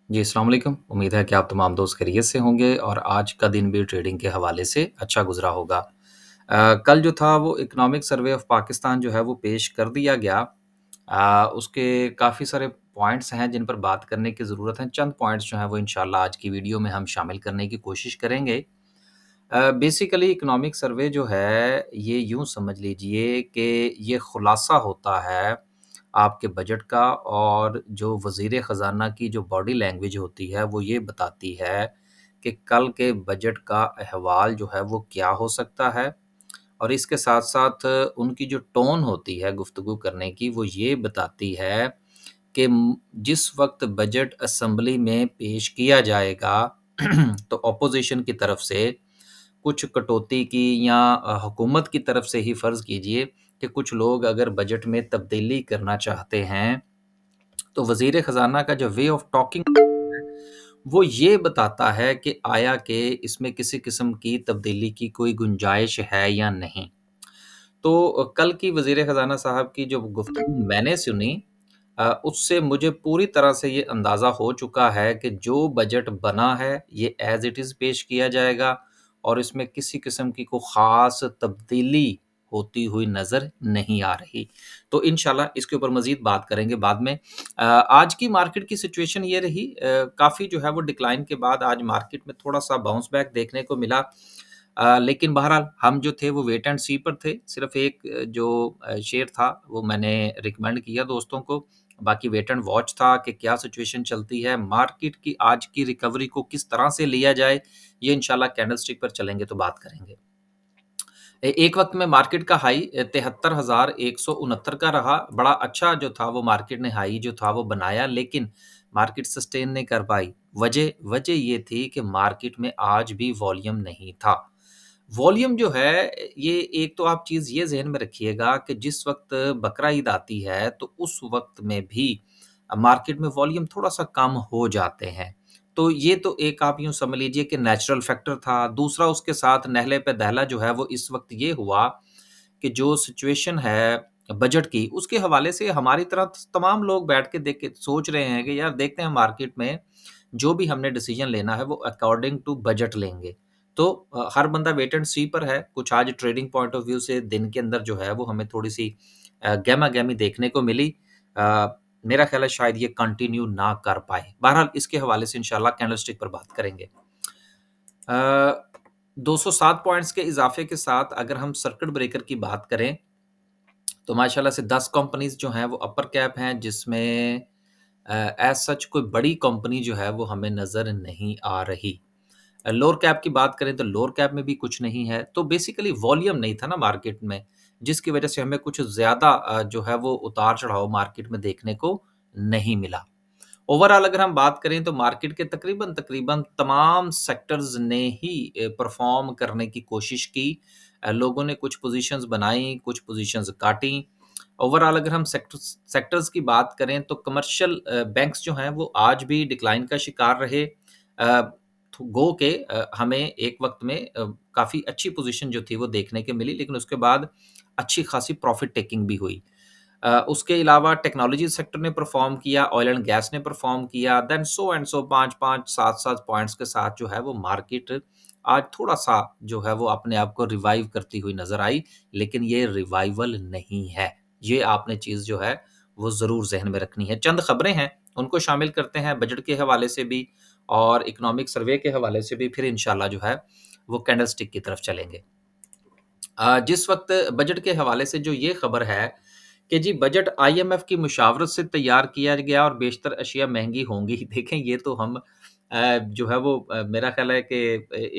जी, अस्सलाम वालेकुम। उम्मीद है कि आप तमाम दोस्त खैरियत से होंगे और आज का दिन भी ट्रेडिंग के हवाले से अच्छा गुज़रा होगा। कल जो था वो इकोनॉमिक सर्वे ऑफ पाकिस्तान जो है वो पेश कर दिया गया। उसके काफ़ी सारे पॉइंट्स हैं जिन पर बात करने की ज़रूरत है। चंद पॉइंट्स जो हैं वो इंशाल्लाह आज की वीडियो में हम शामिल करने की कोशिश करेंगे। बेसिकली इकोनॉमिक सर्वे जो है ये यूँ समझ लीजिए कि ये खुलासा होता है आपके बजट का और जो वज़ीर ख़ज़ाना की जो बॉडी लैंग्वेज होती है वो ये बताती है कि कल के बजट का अहवाल जो है वो क्या हो सकता है और इसके साथ-साथ उनकी जो टोन होती है गुफ्तगू करने की वो ये बताती है कि जिस वक़्त बजट असेंबली में पेश किया जाएगा तो ऑपोज़िशन की तरफ से कुछ कटौती की या हुकूमत की तरफ से ही फ़र्ज़ कीजिए कि कुछ लोग अगर बजट में तब्दीली करना चाहते हैं, तो वज़ीर ख़ज़ाना का जो वे ऑफ़ टॉकिंग है, वो ये बताता है कि आया कि इसमें किसी किस्म की तब्दीली की कोई गुंजाइश है या नहीं। तो कल की वज़ीर ख़ज़ाना साहब की जो गुफ्तगू मैंने सुनी उससे मुझे पूरी तरह से ये अंदाज़ा हो चुका है कि जो बजट बना है, ये ऐज़ इट इज़ पेश किया जाएगा और इसमें किसी किस्म की कोई ख़ास तब्दीली होती हुई नज़र नहीं आ रही। तो इंशाल्लाह इसके ऊपर मज़ीद बात करेंगे बाद में। आज की मार्केट की सिचुएशन ये रही काफ़ी जो है वो डिक्लाइन के बाद आज मार्केट में थोड़ा-सा बाउंस बैक देखने को मिला। लेकिन बहरहाल हम जो थे वो वेट एंड सी पर थे। सिर्फ़ एक जो शेयर था वो मैंने रिकमेंड किया दोस्तों को। बाकी वेट एंड वॉच था कि क्या सिचुएशन चलती है, मार्केट की आज की रिकवरी को किस तरह से लिया जाए, ये इंशाल्लाह कैंडलस्टिक पर चलेंगे तो बात करेंगे। एक वक़्त में मार्केट का हाई 73,169 का रहा। बड़ा अच्छा जो था वो मार्केट ने हाई जो था वो बनाया लेकिन मार्केट सस्टेन नहीं कर पाई। वजह वजह ये थी कि मार्केट में आज भी वॉल्यूम नहीं था। वॉल्यूम जो है ये एक तो आप चीज़ ये ज़हन में रखिएगा कि जिस वक़्त बकरा ईद आती है तो उस वक़्त में भी मार्केट में वॉल्यूम थोड़ा-सा कम हो जाते हैं। तो ये तो एक आप यूँ समझ लीजिए कि नेचुरल फैक्टर था। दूसरा उसके साथ नेहले पे दहला जो है वो इस वक़्त ये हुआ कि जो सिचुएशन है बजट की, उसके हवाले से हमारी तरह तमाम लोग बैठ के देख के सोच रहे हैं कि यार देखते हैं मार्केट में जो भी हमने डिसीज़न लेना है वो अकॉर्डिंग टू बजट लेंगे। तो हर बंदा वेट एंड सी पर है। कुछ आज ट्रेडिंग पॉइंट ऑफ व्यू से दिन के अंदर जो है वो हमें थोड़ी-सी गहमा-गहमी देखने को मिली। मेरा ख़्याल है शायद ये कंटिन्यू ना कर पाए। बहरहाल इसके हवाले से इंशाल्लाह कैंडलस्टिक पर बात करेंगे। अ, 207 पॉइंट्स के इज़ाफ़े के साथ अगर हम सर्किट ब्रेकर की बात करें, तो माशाल्लाह से 10 कंपनीज़ जो हैं वो अपर कैप हैं जिसमें एज़ सच कोई बड़ी कंपनी जो है वो हमें नज़र नहीं आ रही। लोअर कैप की बात करें तो लोअर कैप में भी कुछ नहीं है। तो बेसिकली वॉल्यूम नहीं था ना मार्केट में, जिसकी वज़ह से हमें कुछ ज़्यादा जो है वो उतार-चढ़ाव मार्केट में देखने को नहीं मिला। ओवरऑल अगर हम बात करें तो मार्केट के तकरीबन तमाम सेक्टर्स ने ही परफ़ॉर्म करने की कोशिश की। लोगों ने कुछ पोज़ीशंस बनाई, कुछ पोज़ीशंस काटी। ओवरऑल अगर हम सेक्टर्स की बात करें तो कमर्शियल बैंक्स जो हैं वो आज भी डिक्लाइन का शिकार रहे। गो के हमें एक वक़्त में काफ़ी अच्छी पोज़ीशन जो थी वो देखने को मिली लेकिन उसके बाद अच्छी खासी प्रॉफ़िट टेकिंग भी हुई। उसके अलावा टेक्नोलॉजी सेक्टर ने परफ़ॉर्म किया, ऑयल एंड गैस ने परफ़ॉर्म किया, then so and so 5-5, 7-7 points के साथ जो है वो मार्केट आज थोड़ा-सा जो है वो अपने आप को रिवाइव करती हुई नज़र आई, लेकिन ये रिवाइवल नहीं है। ये आपने चीज़ जो है वो ज़रूर ज़हन में रखनी है। चंद खबरें हैं, उनको शामिल करते हैं बजट के हवाले से भी और इकोनॉमिक सर्वे के हवाले से भी, फिर इंशाल्लाह जो है वो कैंडलस्टिक की तरफ चलेंगे। जिस वक़्त बजट के हवाले से जो ये खबर है कि जी बजट आईएमएफ की मुशावरत से तैयार किया गया और बेशतर अशिया महँगी होंगी। देखें ये तो हम जो है वो मेरा ख़्याल है कि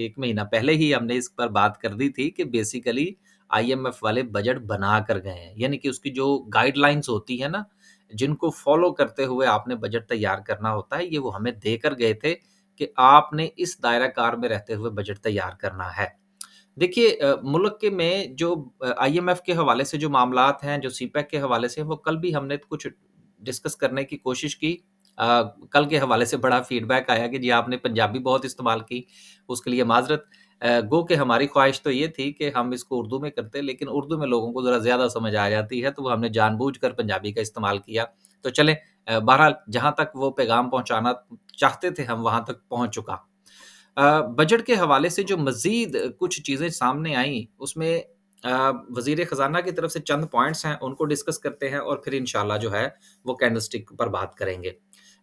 1 महीना पहले ही हमने इस पर बात कर दी थी कि बेसिकली आईएमएफ वाले बजट बना कर गए हैं। यानी कि उसकी जो गाइडलाइंस होती है ना, जिनको फ़ॉलो करते हुए आपने बजट तैयार करना होता है, ये वो हमें देकर गए थे कि आपने इस दायरा-कार में रहते हुए बजट तैयार करना है। देखिए मुल्क के में जो आईएमएफ के हवाले से जो मामलात हैं, जो सीपेक के हवाले से, वो कल भी हमने कुछ डिस्कस करने की कोशिश की। कल के हवाले से बड़ा फीडबैक आया कि जी आपने पंजाबी बहुत इस्तेमाल की, उसके लिए माज़रत। गो कि हमारी ख़्वाहिश तो ये थी कि हम इसको उर्दू में करते, लेकिन उर्दू में लोगों को ज़रा ज़्यादा समझ आ जाती है, तो वो हमने जानबूझकर पंजाबी का इस्तेमाल किया। तो चलें बहरहाल जहाँ तक वो पैगाम पहुँचाना चाहते थे हम वहाँ तक पहुँच चुका। बजट के हवाले से जो मज़ीद कुछ चीज़ें सामने आईं उसमें अ, वज़ीर ख़ज़ाना की तरफ से चंद पॉइंट्स हैं उनको डिस्कस करते हैं और फिर इंशाअल्लाह जो है वो कैंडलस्टिक पर बात करेंगे।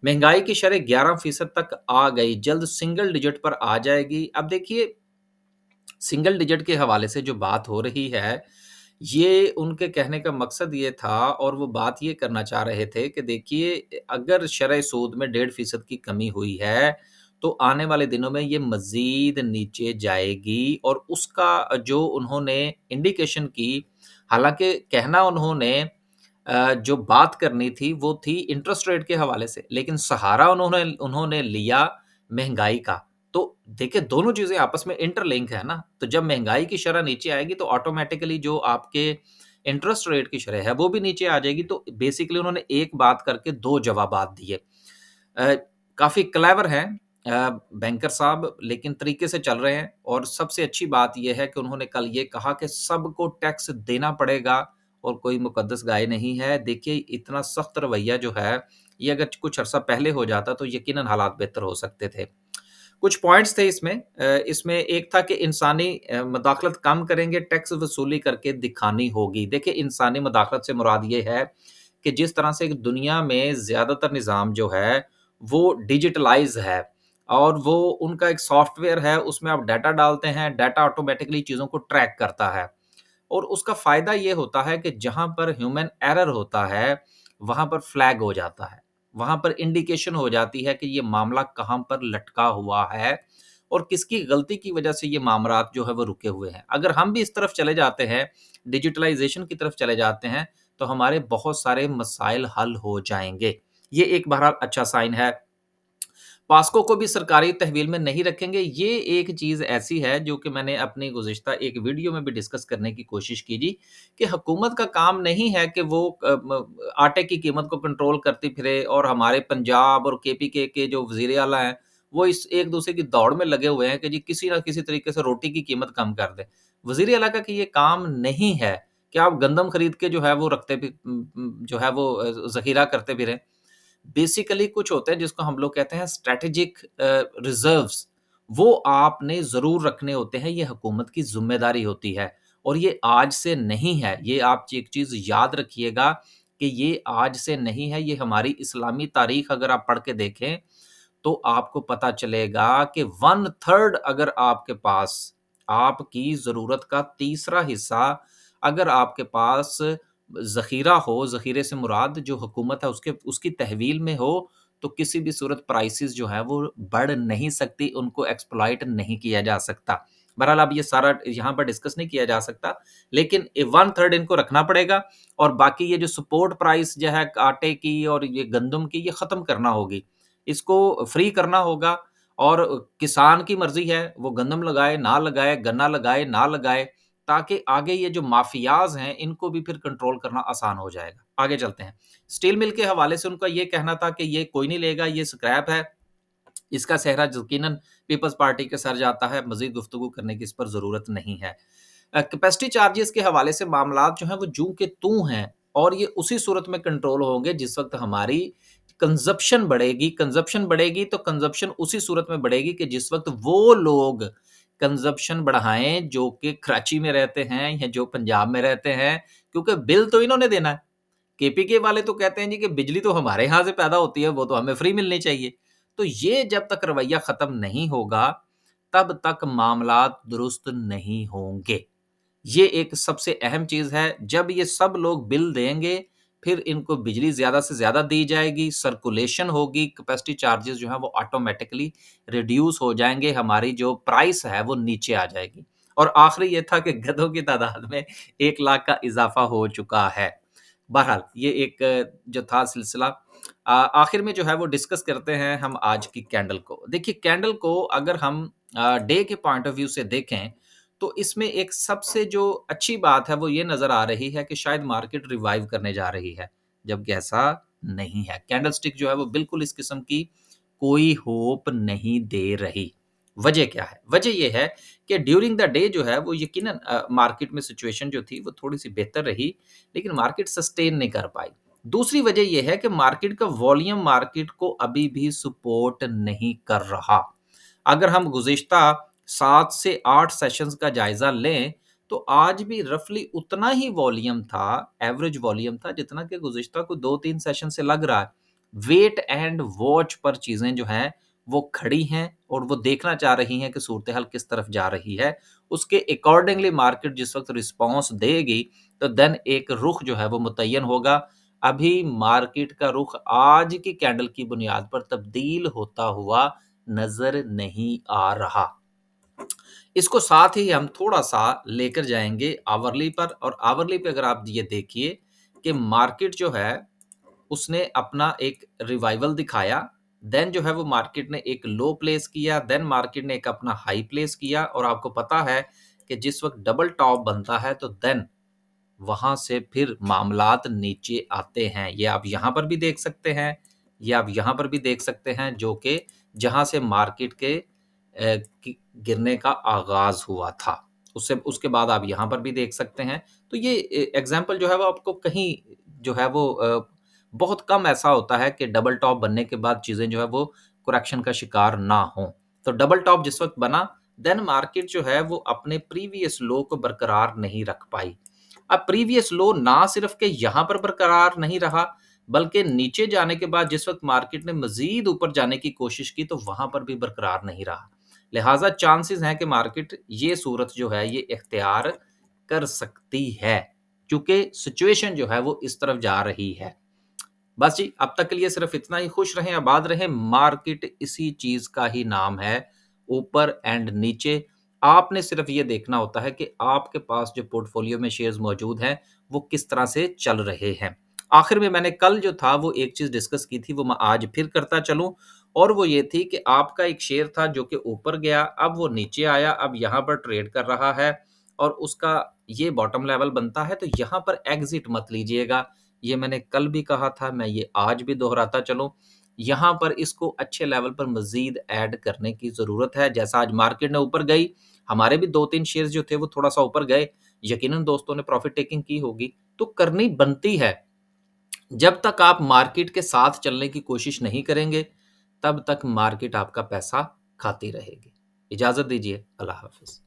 महँगाई की शरह 11% तक आ गई, जल्द सिंगल डिजिट पर आ जाएगी। अब देखिए सिंगल डिजिट के हवाले से जो बात हो रही है, ये उनके कहने का मकसद ये था और वो बात ये करना चाह रहे थे कि देखिए अगर शरह सूद में 1.5% की कमी हुई है, तो आने वाले दिनों में ये मज़ीद नीचे जाएगी और उसका जो उन्होंने इंडिकेशन की, हालाँकि कहना उन्होंने जो बात करनी थी वो थी इंटरेस्ट रेट के हवाले से, लेकिन सहारा उन्होंने उन्होंने लिया महँगाई का। तो देखिए दोनों चीज़ें आपस में इंटरलिंक है ना, तो जब महँगाई की शरह नीचे आएगी तो ऑटोमैटिकली जो आपके इंटरेस्ट रेट की शरह है वो भी नीचे आ जाएगी। तो बेसिकली उन्होंने एक बात करके 2 जवाबात दिए। अ, काफ़ी क्लेवर हैं बैंकर साहब लेकिन तरीके से चल रहे हैं और सबसे अच्छी बात ये है कि उन्होंने कल ये कहा कि सबको टैक्स देना पड़ेगा और कोई मुकद्दस गाय नहीं है। देखिए इतना सख्त रवैया जो है, ये अगर कुछ अरसा पहले हो जाता तो यकीनन हालात बेहतर हो सकते थे। कुछ पॉइंट्स थे इसमें इसमें एक था कि इंसानी मदाखलत कम करेंगे, टैक्स वसूली करके दिखानी होगी। देखिए इंसानी मदाखलत से मुराद ये है कि जिस तरह से दुनिया में ज़्यादातर निज़ाम जो है, वो डिजिटलाइज़ है और वो उनका एक सॉफ्टवेयर है, उसमें आप डाटा डालते हैं, डाटा ऑटोमैटिकली चीज़ों को ट्रैक करता है। और उसका फ़ायदा ये होता है कि जहाँ पर ह्यूमन एरर होता है, वहाँ पर फ्लैग हो जाता है। वहाँ पर इंडिकेशन हो जाती है कि ये मामला कहाँ पर लटका हुआ है और किसकी गलती की वजह से ये मामलात जो है वो रुके हुए हैं। अगर हम भी इस तरफ चले जाते हैं, डिजिटलाइज़ेशन की तरफ चले जाते हैं, तो हमारे बहुत सारे मसाइल हल हो जाएँगे। ये एक बहरहाल अच्छा साइन है। पास्को को भी सरकारी तहवील में नहीं रखेंगे, ये एक चीज़ ऐसी है जो कि मैंने अपनी गुज़िश्ता एक वीडियो में भी डिस्कस करने की कोशिश की जी, कि हुकूमत का काम नहीं है कि वो आटे की कीमत को कंट्रोल करती फिरे और हमारे पंजाब और केपीके के जो वज़ीर आला हैं, वो इस एक-दूसरे की दौड़ में लगे हुए हैं कि जी किसी न किसी तरीके से रोटी की कीमत कम कर दें। वज़ीर आला का कि ये काम नहीं है कि आप गंदम खरीद के जो है वो जो है वो ज़ख़ीरा करते फिरें। बेसिकली कुछ होते हैं जिसको हम लोग कहते हैं स्ट्रैटेजिक रिजर्व्स, वो आपने ज़रूर रखने होते हैं, ये हुकूमत की ज़िम्मेदारी होती है और ये आज से नहीं है। ये आप एक चीज़ याद रखिएगा कि ये आज से नहीं है, ये हमारी इस्लामी तारीख़ अगर आप पढ़ के देखें, तो आपको पता चलेगा कि 1/3 अगर आपके पास आपकी ज़रूरत का तीसरा हिस्सा अगर आपके पास ज़ख़ीरा हो, ज़ख़ीरे से मुराद जो हुकूमत है उसके उसकी तहवील में हो, तो किसी भी सूरत प्राइसेज़ जो हैं वो बढ़ नहीं सकती, उनको एक्सप्लॉइट नहीं किया जा सकता। बहरहाल अब ये सारा यहाँ पर डिस्कस नहीं किया जा सकता, लेकिन 1/3 इनको रखना पड़ेगा और बाकी ये जो सपोर्ट प्राइस जो है आटे की और ये गंदम की ये ख़त्म करना होगी। इसको फ्री करना होगा और किसान की मर्ज़ी है, वो गंदम लगाए, ना लगाए, गन्ना लगाए, ना लगाए, ताकि आगे ये जो माफियाज़ हैं, इनको भी फिर कंट्रोल करना आसान हो जाएगा। आगे चलते हैं। स्टील मिल के हवाले से उनका ये कहना था कि ये कोई नहीं लेगा, ये स्क्रैप है। इसका सेहरा यकीनन पीपल्स पार्टी के सर जाता है, मज़ीद गुफ्तगू करने की इस पर ज़रूरत नहीं है। कैपेसिटी चार्जेज़ के हवाले से मामलात जो हैं वो जूँ के तूँ हैं और ये उसी सूरत में कंट्रोल होंगे जिस वक़्त हमारी कंज़प्शन बढ़ेगी तो कंज़प्शन उसी सूरत में बढ़ेगी कि जिस वक़्त वो लोग कंज़प्शन बढ़ाएँ जो कि कराची में रहते हैं या जो पंजाब में रहते हैं, क्योंकि बिल तो इन्होंने देना है। केपीके वाले तो कहते हैं जी कि बिजली तो हमारे यहाँ से पैदा होती है, वो तो हमें फ्री मिलनी चाहिए। तो ये जब तक रवैया ख़त्म नहीं होगा, तब तक मामलात दुरुस्त नहीं होंगे। ये एक सबसे अहम चीज़ है, जब ये सब लोग बिल देंगे, फिर इनको बिजली ज़्यादा से ज़्यादा दी जाएगी, सर्कुलेशन होगी, कैपेसिटी चार्जेज़ जो हैं वो ऑटोमैटिकली रिड्यूस हो जाएँगे, हमारी जो प्राइस है वो नीचे आ जाएगी। और आखिरी ये था कि गधों की तादाद में 1 लाख का इज़ाफ़ा हो चुका है। बहरहाल ये एक जो था सिलसिला आखिर में जो है वो डिस्कस करते हैं हम आज की कैंडल को। देखिए कैंडल को अगर हम डे के पॉइंट ऑफ व्यू से देखें, तो इसमें एक सबसे जो अच्छी बात है वो ये नज़र आ रही है कि शायद मार्केट रिवाइव करने जा रही है, जबकि ऐसा नहीं है। कैंडलस्टिक जो है वो बिल्कुल इस किस्म की कोई होप नहीं दे रही। वजह क्या है? वजह ये है कि ड्यूरिंग द डे जो है वो यकीनन मार्केट में सिचुएशन जो थी वो थोड़ी-सी बेहतर रही, लेकिन मार्केट सस्टेन नहीं कर पाई। दूसरी वजह ये है कि मार्केट का वॉल्यूम मार्केट को अभी भी सपोर्ट नहीं कर रहा। अगर हम गुज़िश्ता 7 से 8 सेशंस का जायज़ा लें, तो आज भी रफ़ली उतना ही वॉल्यूम था, एवरेज वॉल्यूम था जितना कि गुज़िश्ता को 2-3 सेशन से लग रहा है। वेट एंड वॉच पर चीज़ें जो हैं, वो खड़ी हैं और वो देखना चाह रही हैं कि सूरत-ए-हाल किस तरफ जा रही है। उसके अकॉर्डिंगली मार्केट जिस वक़्त रिस्पॉन्स देगी, तो देन एक रुख जो है वो मुतय्यन होगा। अभी मार्केट का रुख आज की कैंडल की बुनियाद पर तब्दील होता हुआ नज़र नहीं आ रहा। इसको साथ ही हम थोड़ा-सा लेकर जाएँगे आवरली पर, और आवरली पे अगर आप ये देखिए कि मार्केट जो है, उसने अपना एक रिवाइवल दिखाया, देन जो है वो मार्केट ने एक लो प्लेस किया, देन मार्केट ने एक अपना हाई प्लेस किया, और आपको पता है कि जिस वक़्त डबल टॉप बनता है तो देन वहाँ से फिर मामलात नीचे आते हैं। ये आप यहाँ पर भी देख सकते हैं, ये आप यहाँ पर भी देख सकते हैं, जो कि जहाँ से मार्केट के गिरने का आगाज़ हुआ था। उससे उसके बाद आप यहाँ पर भी देख सकते हैं। तो ये एग्ज़ाम्पल जो है वो आपको कहीं जो है वो बहुत कम ऐसा होता है कि डबल टॉप बनने के बाद चीज़ें जो है वो करेक्शन का शिकार ना हों। तो डबल टॉप जिस वक़्त बना, देन मार्केट जो है वो अपने प्रीवियस लो को बरकरार नहीं रख पाई। अब प्रीवियस लो ना सिर्फ के यहाँ पर बरकरार नहीं रहा, बल्कि नीचे जाने के बाद जिस वक़्त मार्केट ने मज़ीद ऊपर जाने की कोशिश की, तो वहाँ पर भी बरकरार नहीं रहा। लिहाज़ा चांसेस हैं कि मार्केट ये सूरत जो है ये इख्तियार कर सकती है, क्योंकि सिचुएशन जो है वो इस तरफ जा रही है। बस जी, अब तक के लिए सिर्फ इतना ही। खुश रहें, आबाद रहें। मार्केट इसी चीज़ का ही नाम है, ऊपर एंड नीचे। आपने सिर्फ ये देखना होता है कि आपके पास जो पोर्टफोलियो में शेयर्स मौजूद हैं, वो किस तरह से चल रहे हैं। आखिर में मैंने कल जो था वो एक चीज़ डिस्कस की थी, वो मैं आज फिर करता चलूँ, और वो ये थी कि आपका एक शेयर था जो कि ऊपर गया, अब वो नीचे आया, अब यहाँ पर ट्रेड कर रहा है, और उसका ये बॉटम लेवल बनता है, तो यहाँ पर एग्ज़िट मत लीजिएगा। ये मैंने कल भी कहा था, मैं ये आज भी दोहराता चलूँ। यहाँ पर इसको अच्छे लेवल पर मज़ीद ऐड करने की ज़रूरत है। जैसा आज मार्केट ने ऊपर गई, हमारे भी 2-3 शेयर्स जो थे वो थोड़ा-सा ऊपर गए। यकीनन दोस्तों ने प्रॉफ़िट टेकिंग की होगी, तो करनी बनती है। जब तक आप मार्केट के साथ चलने की कोशिश नहीं करेंगे, तब तक मार्केट आपका पैसा खाती रहेगी। इजाज़त दीजिए, अल्लाह हाफ़िज़।